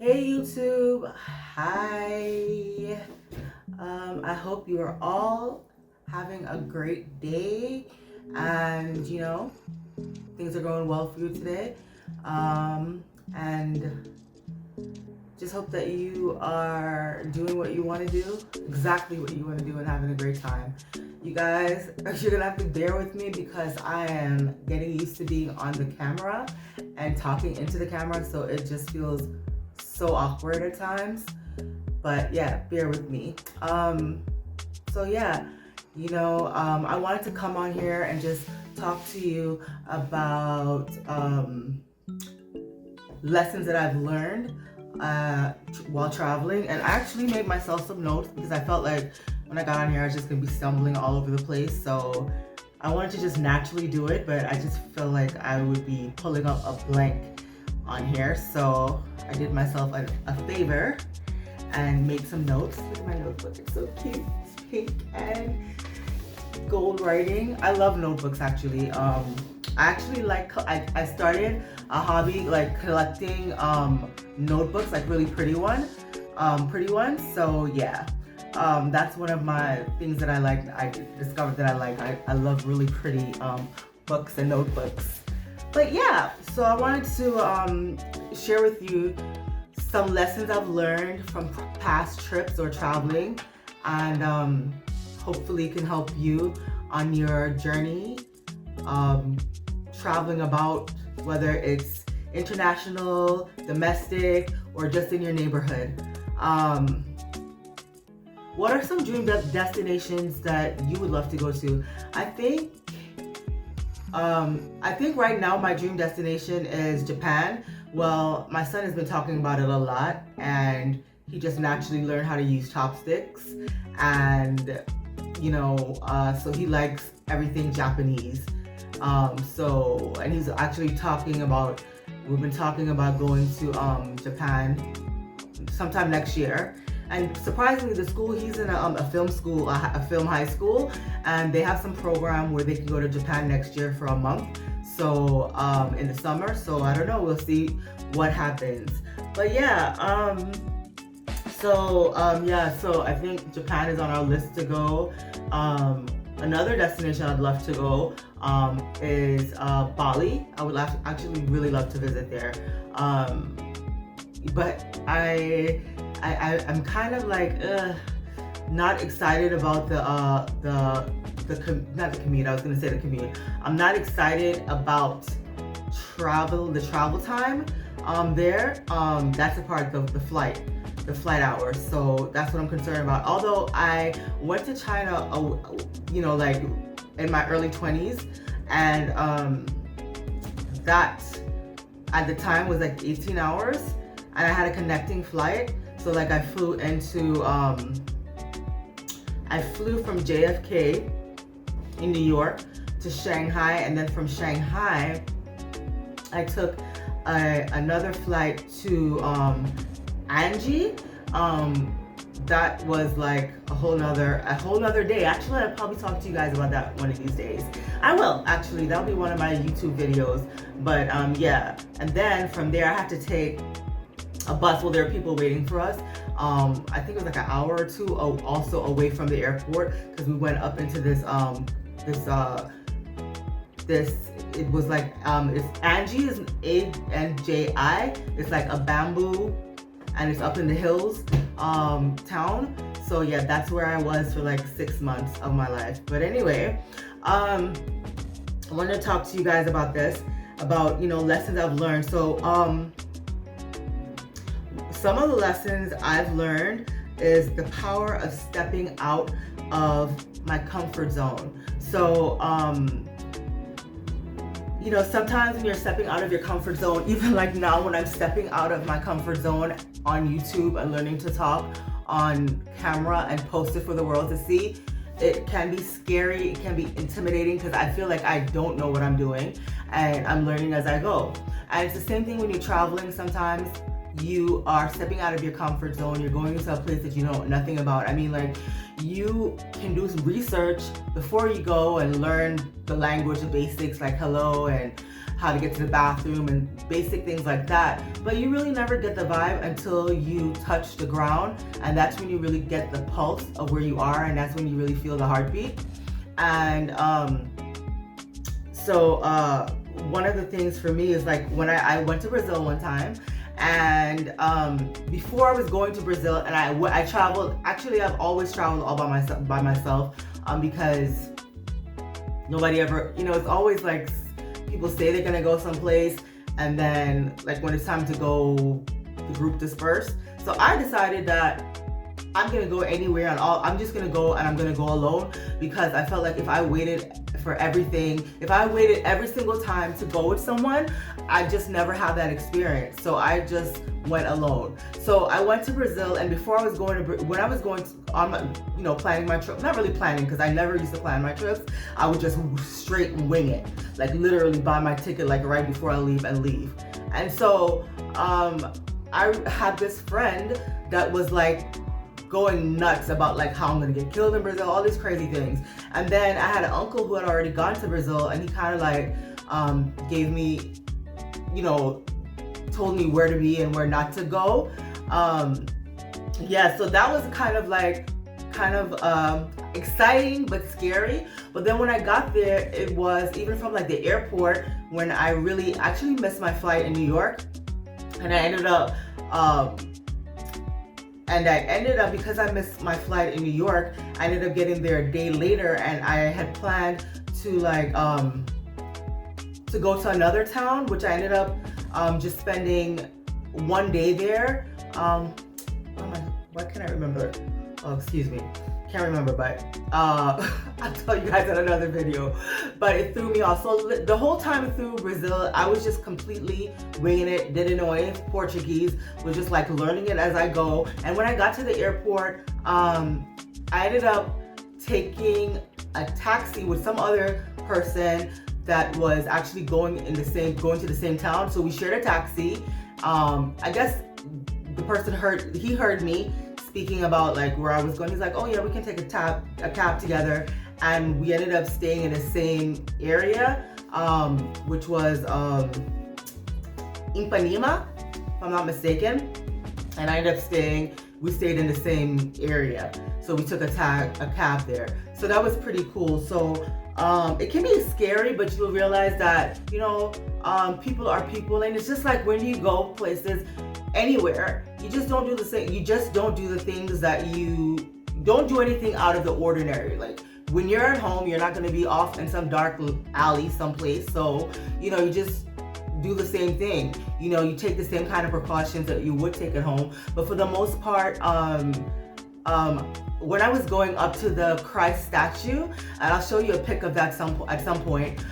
Hey YouTube, hi. I hope you are all having a great day and things are going well for you today. And just hope that you are doing what you want to do, exactly what you want to do, and having a great time. You guys, you're gonna have to bear with me because I am getting used to being on the camera and talking into the camera, so it just feels so awkward at times. But yeah, bear with me. So yeah, I wanted to come on here and just talk to you about lessons that I've learned while traveling. And I actually made myself some notes because I felt like when I got on here, I was just gonna be stumbling all over the place. So I wanted to just naturally do it, but I just feel like I would be pulling up a blank on here. So I did myself a favor and made some notes. Look at my notebook, it's so cute. It's pink and gold writing. I love notebooks actually. I started a hobby like collecting notebooks, like really pretty ones. So yeah, that's one of my things that I like. I discovered that I like. I love really pretty books and notebooks. But yeah, so I wanted to share with you some lessons I've learned from past trips or traveling, and hopefully can help you on your journey traveling about, whether it's international, domestic, or just in your neighborhood. What are some dream destinations that you would love to go to? I think right now my dream destination is Japan. Well, my son has been talking about it a lot, and he just naturally learned how to use chopsticks, and so he likes everything Japanese. And he's actually we've been talking about going to Japan sometime next year. And surprisingly, the school he's in a film school, a film high school, and they have some program where they can go to Japan next year for a month. So in the summer. So I don't know. We'll see what happens. But yeah. So I think Japan is on our list to go. Another destination I'd love to go is Bali. I would actually really love to visit there. But I'm kind of like not excited about not the commute. I was gonna say the commute. I'm not excited about the travel time there. That's a part of the flight hours. So that's what I'm concerned about. Although I went to China, like in my early 20s, and that at the time was like 18 hours, and I had a connecting flight. So like I flew from JFK in New York to Shanghai, and then from Shanghai I took another flight to Anji. That was like a whole nother day. Actually, I'll probably talk to you guys about that one of these days. I will actually. That'll be one of my YouTube videos. But yeah, and then from there I had to take a bus. Well, there are people waiting for us. I think it was like an hour or two also away from the airport, because we went up into this it was like it's Anji is ANJI. It's like a bamboo, and it's up in the hills town. So yeah, that's where I was for like 6 months of my life. But anyway, I wanted to talk to you guys about lessons I've learned. So some of the lessons I've learned is the power of stepping out of my comfort zone. So sometimes when you're stepping out of your comfort zone, even like now when I'm stepping out of my comfort zone on YouTube and learning to talk on camera and post it for the world to see, it can be scary, it can be intimidating, because I feel like I don't know what I'm doing and I'm learning as I go. And it's the same thing when you're traveling sometimes. you are stepping out of your comfort zone. You're going into a place that you know nothing about. I mean, like, you can do some research before you go and learn the language, the basics, like hello and how to get to the bathroom and basic things like that. But you really never get the vibe until you touch the ground, and that's when you really get the pulse of where you are, and that's when you really feel the heartbeat. And one of the things for me is like when I went to Brazil one time, and before I was going to Brazil, and I traveled. Actually, I've always traveled all by myself, because nobody ever, it's always like people say they're gonna go someplace, and then like when it's time to go, the group disperse. So I decided that I'm gonna go anywhere I'm just gonna go, and I'm gonna go alone, because I felt like if I waited for everything, if I waited every single time to go with someone, I just never had that experience. So I just went alone. So I went to Brazil, and before I was going to, when I was going on my, planning my trip, not really planning, because I never used to plan my trips, I would just straight wing it, like literally buy my ticket like right before I leave and leave. And so I had this friend that was like going nuts about like how I'm gonna get killed in Brazil, all these crazy things. And then I had an uncle who had already gone to Brazil, and he kind of like gave me, told me where to be and where not to go. So that was kind of exciting but scary. But then when I got there, it was even from like the airport, when I really actually missed my flight in New York, and I ended up because I missed my flight in New York, I ended up getting there a day later, and I had planned to to go to another town, which I ended up just spending one day there. Why can't I remember? Oh, excuse me. Can't remember, but I'll tell you guys in another video. But it threw me off. So the whole time through Brazil, I was just completely winging it, didn't know any Portuguese, was just like learning it as I go. And when I got to the airport, I ended up taking a taxi with some other person that was actually going to the same town. So we shared a taxi. I guess the person heard me speaking about like where I was going. He's like, oh yeah, we can take a cab together. And we ended up staying in the same area, which was Ipanema, if I'm not mistaken. And we stayed in the same area. So we took a cab there. So that was pretty cool. So it can be scary, but you'll realize that, people are people. And it's just like when you go places, anywhere, you just don't do the same. You just don't do the things that you don't do anything out of the ordinary. Like when you're at home, you're not going to be off in some dark alley someplace. So, you just do the same thing. You take the same kind of precautions that you would take at home. But for the most part, when I was going up to the Christ statue, and I'll show you a pic of that at some point,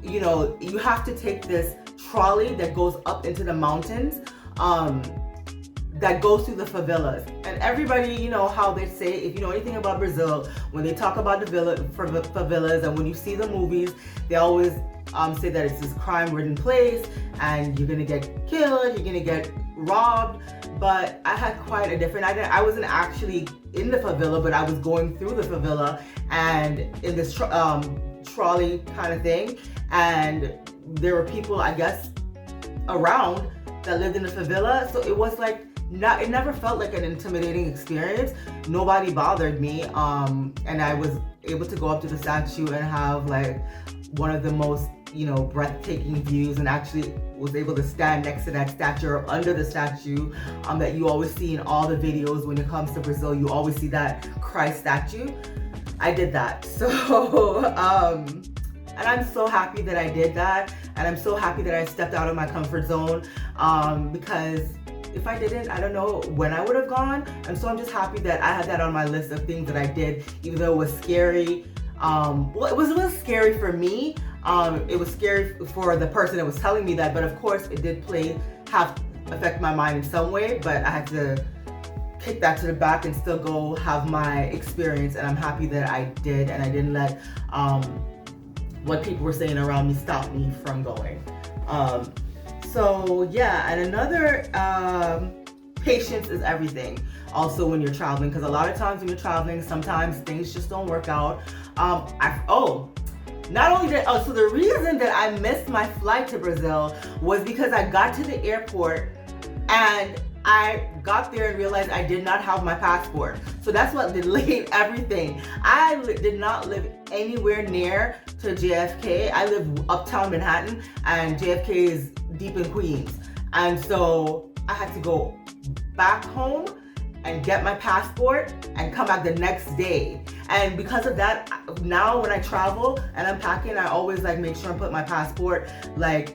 you have to take this trolley that goes up into the mountains, that goes through the favelas. And everybody, how they say, if you know anything about Brazil, when they talk about the favelas, and when you see the movies, they always say that it's this crime-ridden place, and you're gonna get killed, you're gonna get robbed. But I had quite a different idea. I wasn't actually in the favela, but I was going through the favela and in this trolley kind of thing. And there were people, I guess, around that lived in the favela. So it was like, it never felt like an intimidating experience. Nobody bothered me. And I was able to go up to the statue and have like one of the most, breathtaking views, and actually was able to stand next to that statue or under the statue that you always see in all the videos. When it comes to Brazil, you always see that Christ statue. I did that. So, and I'm so happy that I did that. And I'm so happy that I stepped out of my comfort zone, because if I didn't, I don't know when I would have gone. And so I'm just happy that I had that on my list of things that I did, even though it was scary. It was scary for me. It was scary for the person that was telling me that, but of course it did affect my mind in some way, but I had to kick that to the back and still go have my experience. And I'm happy that I did, and I didn't let what people were saying around me stop me from going. So yeah, and another patience is everything. Also, when you're traveling, because a lot of times when you're traveling, sometimes things just don't work out. Not only did so the reason that I missed my flight to Brazil was because I got to the airport and I got there and realized I did not have my passport. So that's what delayed everything. I did not live anywhere near to JFK. I live uptown Manhattan and JFK is deep in Queens. And so I had to go back home and get my passport and come back the next day. And because of that, now when I travel and I'm packing, I always like make sure I put my passport like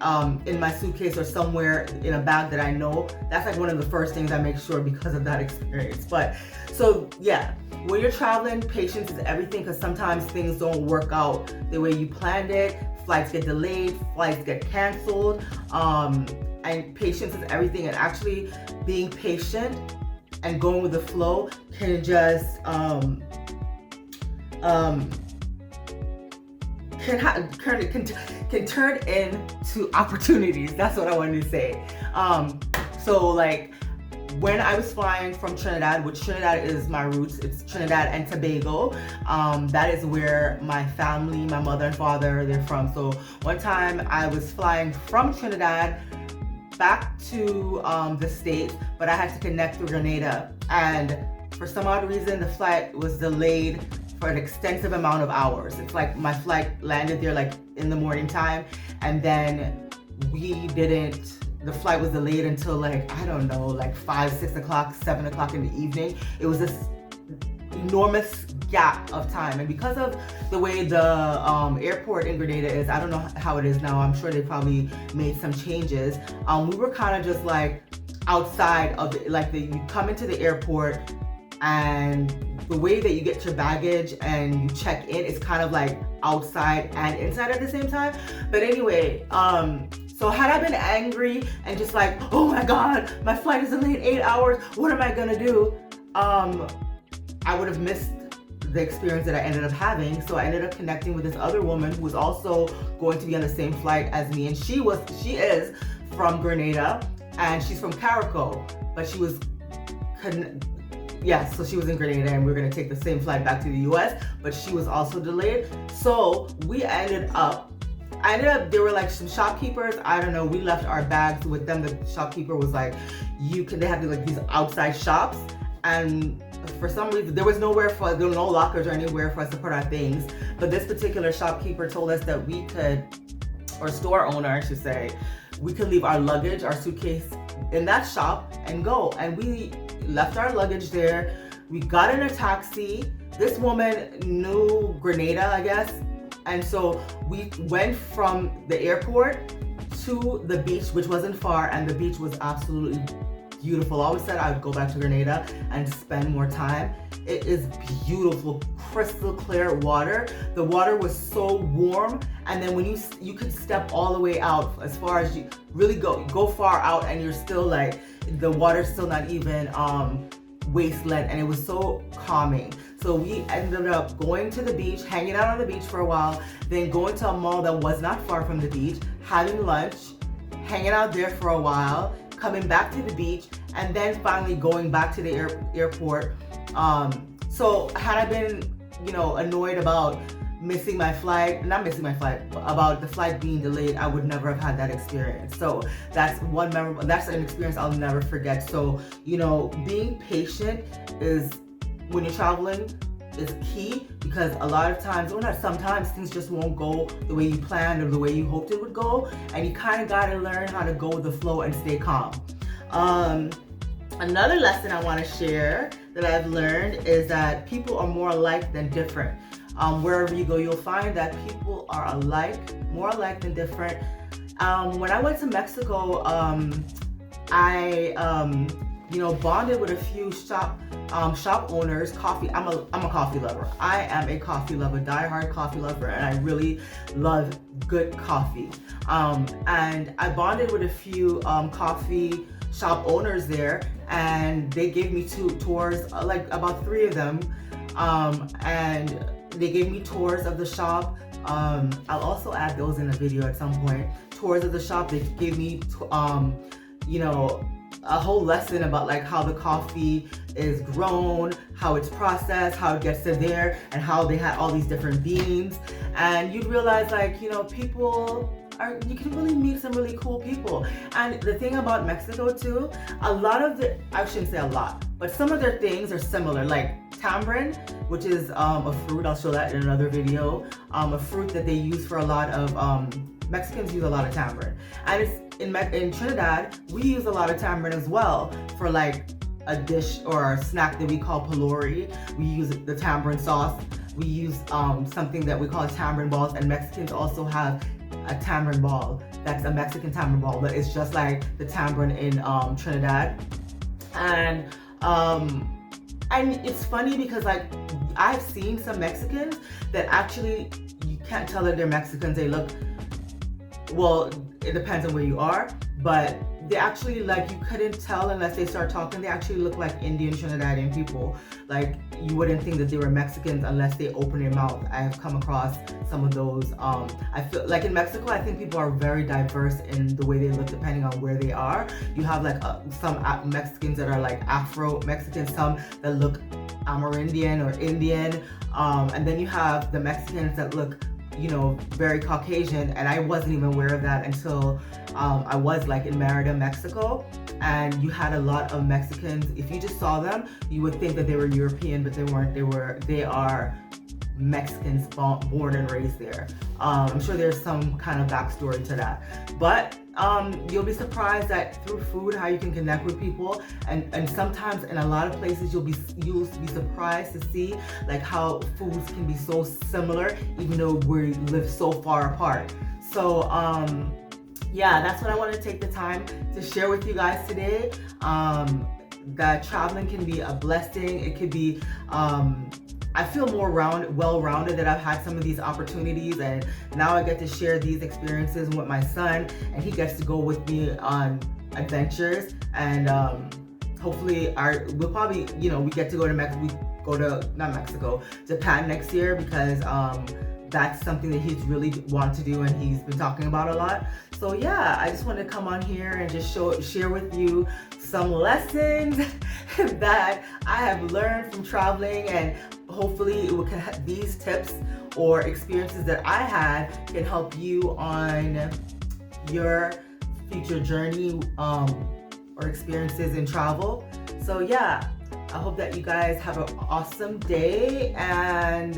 in my suitcase or somewhere in a bag that I know. That's like one of the first things I make sure because of that experience. But so yeah, when you're traveling, patience is everything, because sometimes things don't work out the way you planned it. Flights get delayed, flights get canceled, and patience is everything. And actually being patient and going with the flow can just can turn into opportunities. That's what I wanted to say. So like when I was flying from Trinidad, which Trinidad is my roots, it's Trinidad and Tobago. That is where my family, my mother and father, they're from. So one time I was flying from Trinidad back to the States, but I had to connect through Grenada. And for some odd reason, the flight was delayed for an extensive amount of hours. It's like my flight landed there like in the morning time, and then the flight was delayed until like, I don't know, like 5, 6 o'clock, 7 o'clock in the evening. It was this enormous gap of time. And because of the way the airport in Grenada is, I don't know how it is now, I'm sure they probably made some changes. We were kind of just like outside of it, like you come into the airport and the way that you get your baggage and you check in is kind of like outside and inside at the same time. But anyway, so had I been angry and just like, oh my God, my flight is delayed 8 hours, what am I gonna do? I would have missed the experience that I ended up having. So I ended up connecting with this other woman who was also going to be on the same flight as me. And she is from Grenada and she's from Carrico, but she was, so she was in Grenada and we were gonna take the same flight back to the US, but she was also delayed. So we ended up, there were like some shopkeepers, I don't know, we left our bags with them. The shopkeeper was like, they have like these outside shops, and for some reason there were no lockers or anywhere for us to put our things. But this particular shopkeeper told us that we could, or store owner I should say, we could leave our luggage, our suitcase in that shop and go. And we left our luggage there. We got in a taxi. This woman knew Grenada, I guess. And so we went from the airport to the beach, which wasn't far, and the beach was absolutely beautiful. I always said I would go back to Grenada and spend more time. It is beautiful, crystal clear water. The water was so warm, and then when you could step all the way out, as far as you really go far out, and you're still like, the water's still not even waist length, and it was so calming. So we ended up going to the beach, hanging out on the beach for a while, then going to a mall that was not far from the beach, having lunch, hanging out there for a while, coming back to the beach, and then finally going back to the airport. So had I been, annoyed about missing my flight, about the flight being delayed, I would never have had that experience. So that's an experience I'll never forget. So, being patient is, when you're traveling, is key, because a lot of times, or not sometimes, things just won't go the way you planned or the way you hoped it would go, and you kind of got to learn how to go with the flow and stay calm. Another lesson I want to share that I've learned is that people are more alike than different. Wherever you go, you'll find that people are more alike than different. When I went to Mexico, I bonded with a few shop owners. Coffee. I'm a coffee lover. I am a coffee lover, diehard coffee lover, and I really love good coffee. And I bonded with a few coffee shop owners there, and they gave me tours, like about 3 of them, and they gave me tours of the shop. I'll also add those in a video at some point. Tours of the shop, they gave me, you know, a whole lesson about like how the coffee is grown, how it's processed, how it gets to there, and how they had all these different beans. And you'd realize like, you know, you can really meet some really cool people. And the thing about Mexico too, I shouldn't say a lot, but some of their things are similar, like tamarind, which is a fruit. I'll show that in another video. A fruit that they use for a lot of, Mexicans use a lot of tamarind. And it's in Trinidad, we use a lot of tamarind as well for like a dish or a snack that we call pulori. We use the tamarind sauce. We use something that we call tamarind balls, and Mexicans also have a tamarind ball. That's a Mexican tamarind ball, but it's just like the tamarind in Trinidad. And it's funny because like I've seen some Mexicans that actually you can't tell that they're Mexicans. They look, well, it depends on where you are, but they actually, like, you couldn't tell unless they start talking. They actually look like Indian Trinidadian people. Like, you wouldn't think that they were Mexicans unless they open their mouth. I have come across some of those. I feel like in Mexico, I think people are very diverse in the way they look depending on where they are. You have like some Mexicans that are like Afro-Mexicans, some that look Amerindian or Indian, and then you have the Mexicans that look, you know, very Caucasian, and I wasn't even aware of that until I was like in Merida, Mexico, and you had a lot of Mexicans. If you just saw them, you would think that they were European, but they weren't. They are Mexicans born and raised there. I'm sure there's some kind of backstory to that, but you'll be surprised that through food how you can connect with people, and sometimes in a lot of places you'll be surprised to see like how foods can be so similar even though we live so far apart. So yeah, that's what I want to take the time to share with you guys today. That traveling can be a blessing. It could be I feel more well-rounded that I've had some of these opportunities, and now I get to share these experiences with my son, and he gets to go with me on adventures. And hopefully we'll probably, you know, we get to go to Japan next year, because that's something that he's really wanted to do and he's been talking about a lot. So yeah, I just wanted to come on here and just share with you some lessons that I have learned from traveling, and hopefully these tips or experiences that I had can help you on your future journey or experiences in travel. So yeah, I hope that you guys have an awesome day, and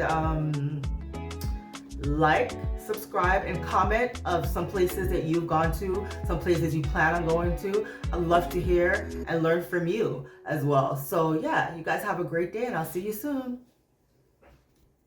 like, subscribe, and comment of some places that you've gone to, some places you plan on going to. I'd love to hear and learn from you as well. So yeah, you guys have a great day, and I'll see you soon.